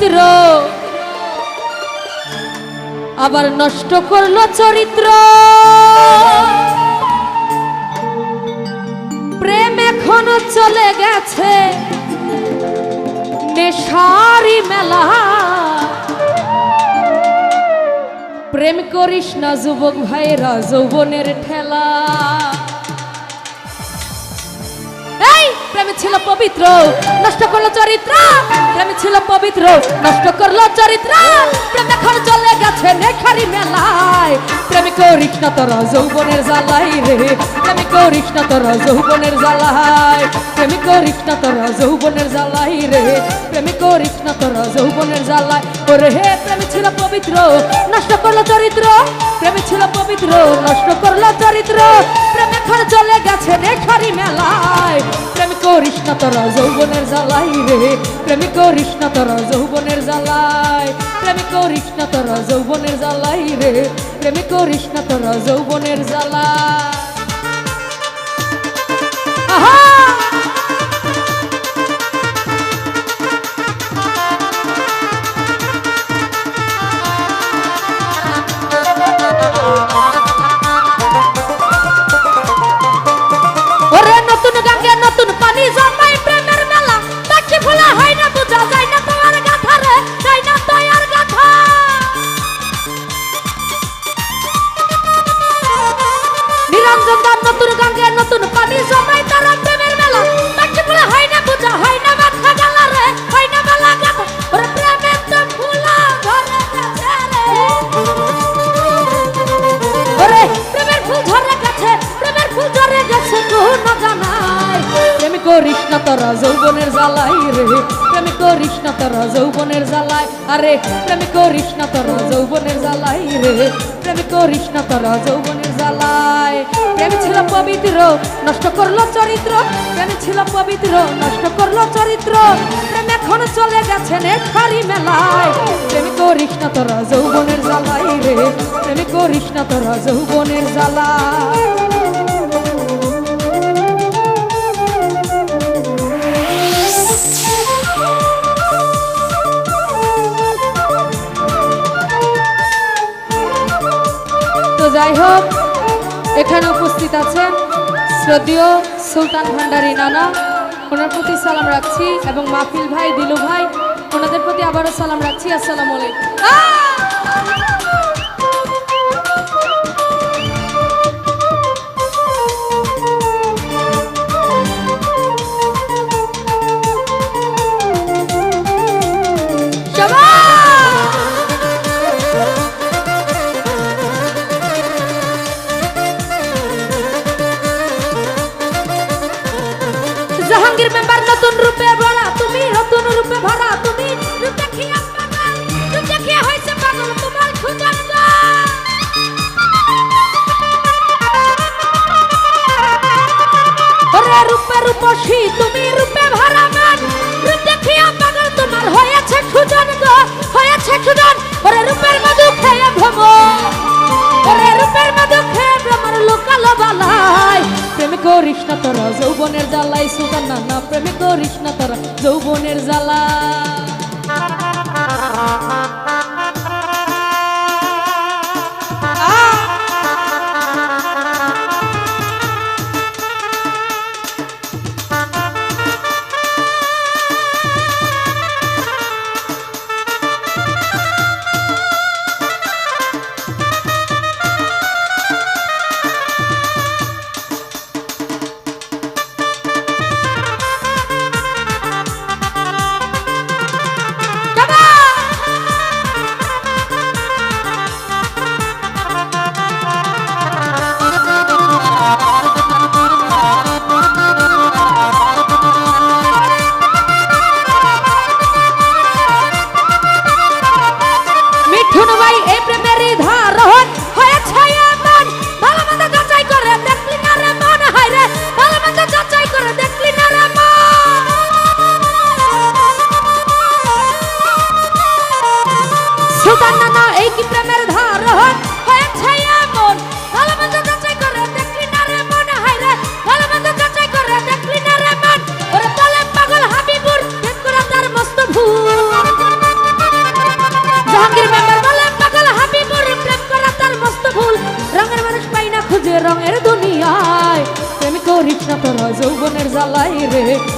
পবিত্র আবার নষ্ট করলো চরিত্র। প্রেম এখনো চলে গেছে নেশারি মেলা। প্রেম করিস না যুবক ভাইরা যৌবনের ঠেলা। প্রেম ছিল পবিত্র নষ্ট করলো চরিত্র। প্রেম ছিল পবিত্র নষ্ট করলো চরিত্র। প্রেম এখন চলে গেছে নেশারি মেলায়। প্রেম করিস না তোরা যৌবনের জ্বালাই রে। প্রেম করিস না তোরা যৌবনের জ্বালাই। প্রেম করিস না তোরা যৌবনের জ্বালাই রে। প্রেম করিস না তোরা যৌবনের জ্বালাই। ওরে হে প্রেম ছিল পবিত্র নষ্ট করলো চরিত্র। প্রেম ছিল পবিত্র নষ্ট করলো চরিত্র। প্রেম এখন চলে গেছে নেশারি মেলায়। প্রেম করিস না তোরা যৌবনের জ্বালাই রে। প্রেম করিস না তোরা যৌবনের জ্বালাই। প্রেম করিস না তোরা যৌবনের জ্বালাই রে। প্রেম করিস না তোরা যৌবনের জ্বালাই। আহা ওরে নতুন গাঙ্গে নতুন পানি জমাই প্রেমের মেলা। বাকি ভোলা হয় না বোঝা যায় না তোমার গাথা রে। যায় না তো আর গাথা। নিরঞ্জন দার নতুন গাঙ্গে নতুন পানি জমাই তারা প্রেমের মেলা। বাকি ভোলা হয় না বোঝা হয় না মাথা গালা রে। হয় না মেলা গাথা। ওরে প্রেমের তো ফুলা ধরে গেছে রে। ওরে প্রেমের ফুল ধরে গেছে। প্রেমের ফুল ধরে গেছে কোন জানাই। প্রেম করিস না তোরা যৌবনের জ্বালাই রে। প্রেম করিস না তোরা যৌবনের জ্বালাই। আরে প্রেম করিস না তোরা যৌবনের জ্বালাই রে। প্রেম করিস না তোরা যৌবনের জ্বালাই। প্রেম ছিল পবিত্র নষ্ট করলো চরিত্র। প্রেম ছিল পবিত্র নষ্ট করলো চরিত্র। প্রেম এখন চলে গেছে নেশারি মেলায়। প্রেম করিস না তোরা যৌবনের জ্বালাই রে। প্রেম করিস না তোরা যৌবনের জ্বালাই। তো যাই হোক এখানে উপস্থিত আছেন শ্রদ্ধেয় সুলতান ভান্ডারী নানা। ওনার প্রতি সালাম রাখছি এবং মাহফিল ভাই দিলু ভাই ওনাদের প্রতি আবারও সালাম রাখছি। আসসালামু আলাইকুম। জাহাঙ্গীর মেম্বার নতুন রূপে ভরা তুমি। নতুন রূপে ভরা তুমি। রূপ দেখিয়া পাগল রূপ দেখিয়া হইছে পাগল তোমার খুঁজান গো। ওরে রূপে রূপসী তুমি রূপে ভরা মান। রূপ দেখিয়া পাগল তোমার হয়েছে খুঁজান গো। হয়েছে খুঁজান। ওরে রূপের মধু খেয়ে ভ্রম। ওরে রূপের মধু খেয়ে ভ্রমর লুকালো বালাই। প্রেম করিস না তোরা যৌবনের জ্বালাই। সুলতান নানা প্রেম করিস না তোরা যৌবনের জ্বালা।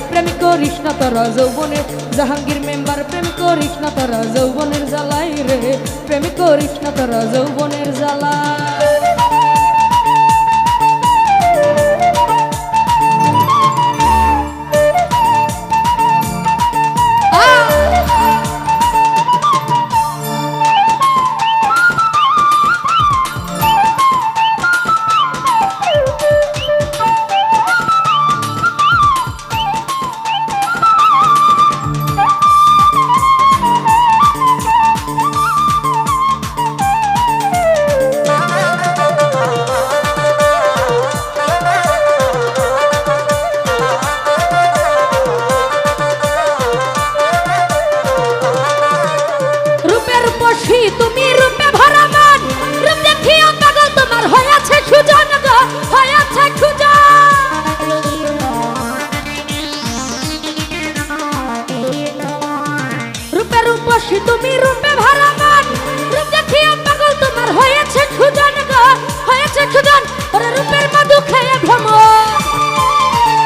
প্রেম করিস না তোরা যৌবনের জাহাঙ্গীর মেম্বার প্রেম করিস না তোরা যৌবনের জ্বালাই রে প্রেম করিস না তোরা যৌবনের জ্বালা তুমি রূপে ভরা মন রূপ দেখিও পাগল তোমার হয়েছে সুজন গো হয়েছে সুজন রূপে রূপসী তুমি রূপে ভরা মন রূপ দেখিও পাগল তোমার হয়েছে সুজন গো হয়েছে সুজন ওরে রূপের মধু খেয়ে ভ্রমর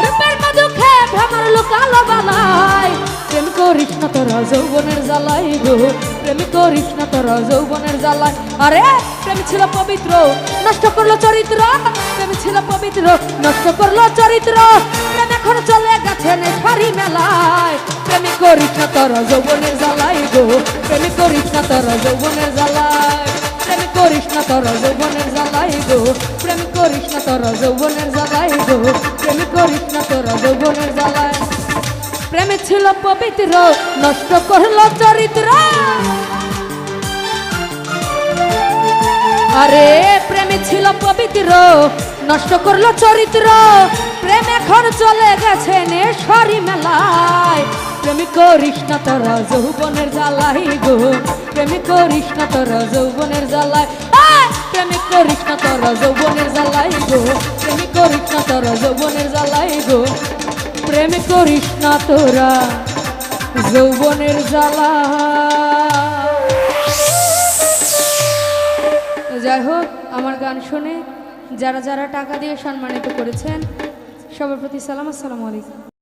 রূপের মধু খেয়ে ভ্রমর লুকালো বালাই প্রেম করিস না তোরা যৌবনের জ্বালাই গো প্রেম করিস না তোরা যৌবনের জ্বালাই আরে প্রেম ছিল পবিত্র নষ্ট করলো চরিত্র প্রেম ছিল পবিত্র নষ্ট করলো চরিত্র প্রেম এখন চলে গেছে নেশারি মেলায় প্রেম করিস না তোরা যৌবনের জ্বালাই গো প্রেম করিস না তোরা যৌবনের জ্বালাই প্রেম করিস না তোরা যৌবনের জ্বালাই গো প্রেম করিস না তোরা যৌবনের জ্বালাই গো প্রেম করিস না তোরা যৌবনের জ্বালাই প্রেমে ছিল পবিত্র নষ্ট করলো চরিত্র আরে প্রেমে ছিল পবিত্র নষ্ট করলো চরিত্র প্রেম এখন চলে গেছে নেশারি মেলায় প্রেম করিস না তোরা যৌবনের জ্বালাই গো প্রেম করিস না তোরা যৌবনের জ্বালাই প্রেম করিস না তোরা যৌবনের জ্বালাই গো প্রেম করিস না তোরা যৌবনের জ্বালাই গো প্রেম করিস না তোরা যৌবনের জ্বালা যাই হোক আমার গান শুনে যারা যারা টাকা দিয়ে সম্মানিত করেছেন সবার প্রতি সালাম আসসালামু আলাইকুম।